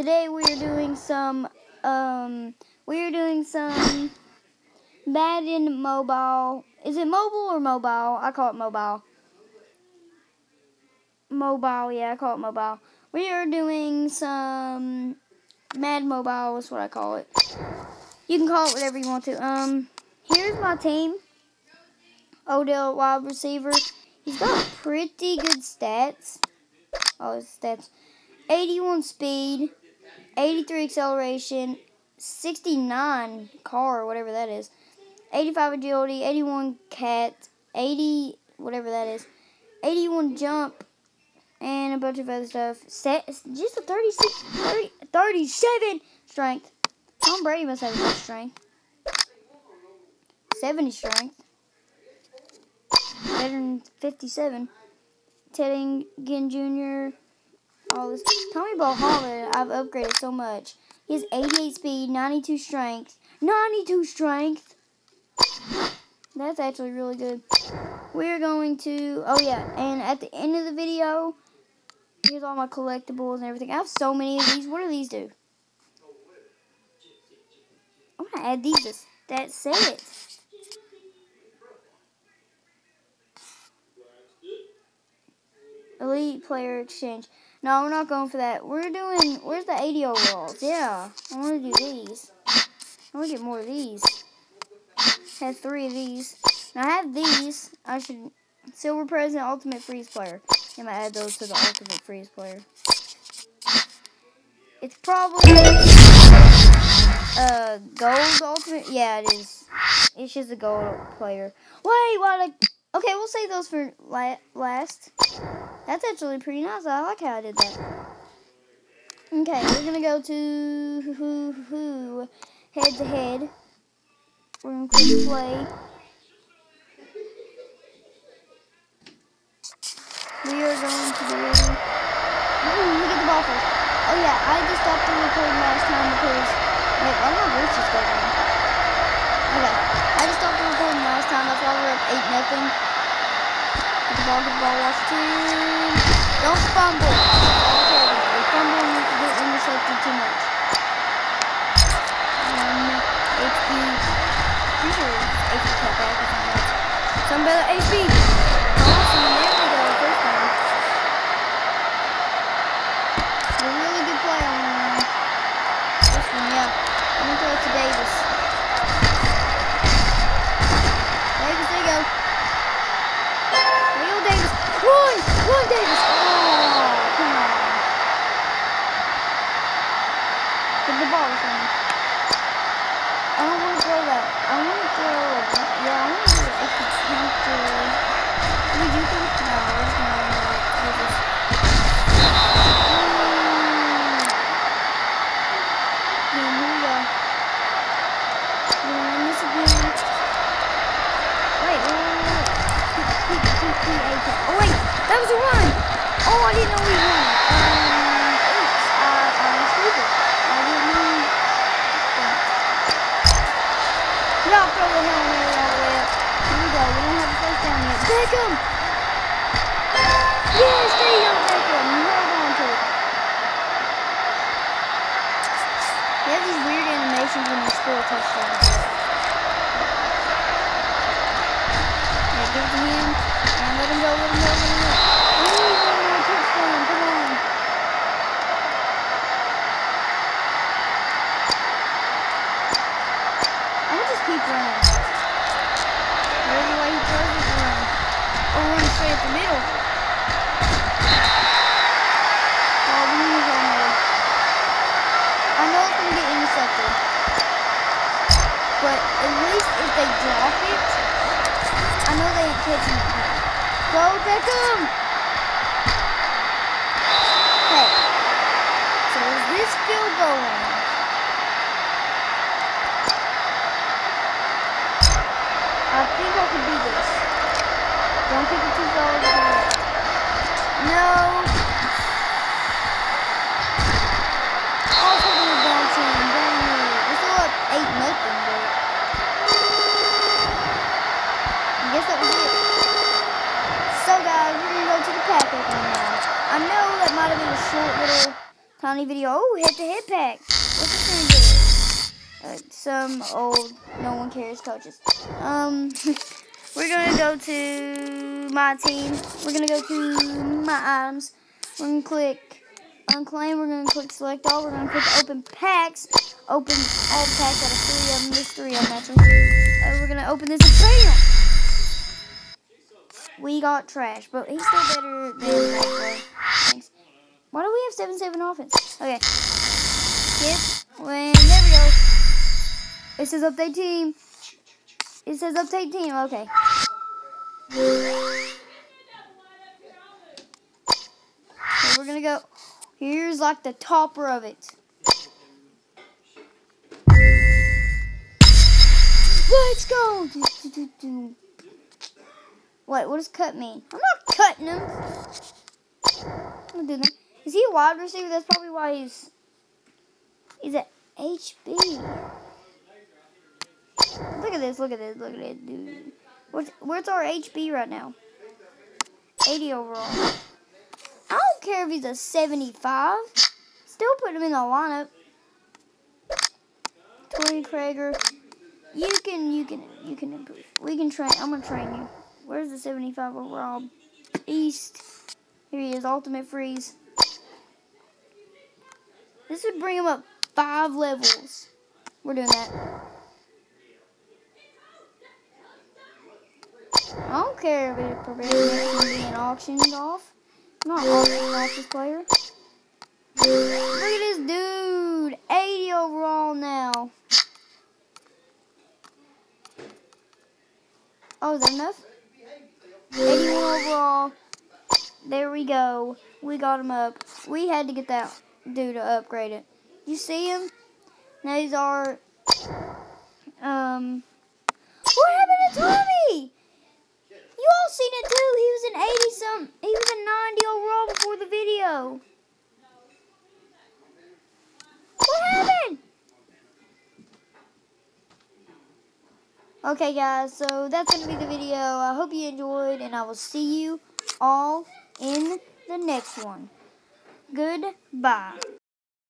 Today we are doing some Madden mobile. Is it mobile or mobile? I call it mobile. Mobile, yeah, I call it mobile. We are doing some Madden mobile is what I call it. You can call it whatever you want to. Here's my team. Odell, wide receiver. He's got pretty good stats. Oh, his stats. 81 speed, 83 acceleration, 69 car, whatever that is. 85 agility, 81 cat, 80, whatever that is. 81 jump, and a bunch of other stuff. Just a 37 strength. Tom Brady must have a good strength. 70 strength. Better than 57. Ted Ginn Jr. All this. Tommy Ball Holland, I've upgraded so much. He has 88 speed, 92 strength. 92 strength! That's actually really good. We're going to... Oh, yeah. And at the end of the video, here's all my collectibles and everything. I have so many of these. What do these do? I'm going to add these to that set. Elite player exchange. No, we're not going for that. We're doing... Where's the 80 overalls? Yeah. I want to do these. I want to get more of these. I have 3 of these. Now, I have these. I should... Silver President, Ultimate Freeze Player. I'm going to add those to the Ultimate Freeze Player. It's probably... Gold Ultimate? Yeah, it is. It's just a gold player. Wait, what? Okay, we'll save those for last. That's actually pretty nice. I like how I did that. Okay, we're going to go to head to head. We're going to click play. We are going to do... we get the ball first. Oh yeah, I just stopped the recording last time because... Wait, why did my voice just go down? Okay, I just stopped the recording last time. That's why we're up 8-0. Get the ball, Washington. Don't fumble. If fumbling, you can get intercepted too much. HP. Pretty sure it's HP cutback or something else. Some better HP. Awesome, there we go. First down. A really good play on this one, yeah. I'm going to throw it to Davis. Davis, there you go. Davis. Run, Davis. Oh, come on. Get the ball from me. I don't want to throw that. I want to throw it. Yeah, I want to do it if you counter. Would you think? No, we're just going to do this. Yeah, here we go. We're going to run this again. Wait. Oh wait, that was a run! Oh, I didn't know we won. Oops, I'm stupid. I didn't mean that. Y'all throw the Hail Mary all the way up. Here we go, we don't have a first down yet. Beckham! Yes, there you go, Beckham. You held on to it. They have these weird animations when you score a touchdown. Yeah, give it to him. And let him go. Ooh, touchdown, come on. I'm gonna just keep running. Whatever way he throws it, run. Or run straight at the middle. Oh, we need to run. I know it's gonna get intercepted. But at least if they drop it, I know they ain't catching it. Go, Beckham! Hey. So is this field goal range? I think I could do this. Don't kick it too far to the left. No! Also gonna bounce in. Dang it. We're still up 8-0, but... I guess that was it. So guys, we're going to go to the pack opening now. I know that might have been a short little Tiny video. Oh, head-to-head pack. What's this gonna do? Some old, no one cares coaches. We're gonna go to my team. We're gonna go to my items. We're gonna click unclaim. We're gonna click select all. We're gonna click open packs. Open all the packs out of 3 of them. There's 3 of them actually. We're gonna open this and bam! We got trash, but he's still better than Maxwell. Thanks. Why do we have 7-7 offense? Okay. Skip. When there we go. It says update team. It says update team. Okay. So we're gonna go. Here's like the topper of it. Let's go. What does cut mean? I'm not cutting him. I'm doing that. Is he a wide receiver? That's probably why he's at HB. Look at this, dude. Where's our HB right now? 80 overall. I don't care if he's a 75. Still put him in the lineup. Tori Krager. You can improve. We can train. I'm gonna train you. Where's the 75 overall? East. Here he is. Ultimate freeze. This would bring him up 5 levels. We're doing that. I don't care if it's being auctioned off. I'm not auctioning off this player. Look at this dude. 80 overall now. Oh, is that enough? 81 overall. There we go. We got him up. We had to get that dude to upgrade it. You see him? Now he's our... What happened to Tommy? You all seen it too. He was an 80-something. He was a 90 overall before the video. What happened? Okay, guys. So that's going to be the video. I hope you enjoyed, and I will see you all in the next one. Goodbye.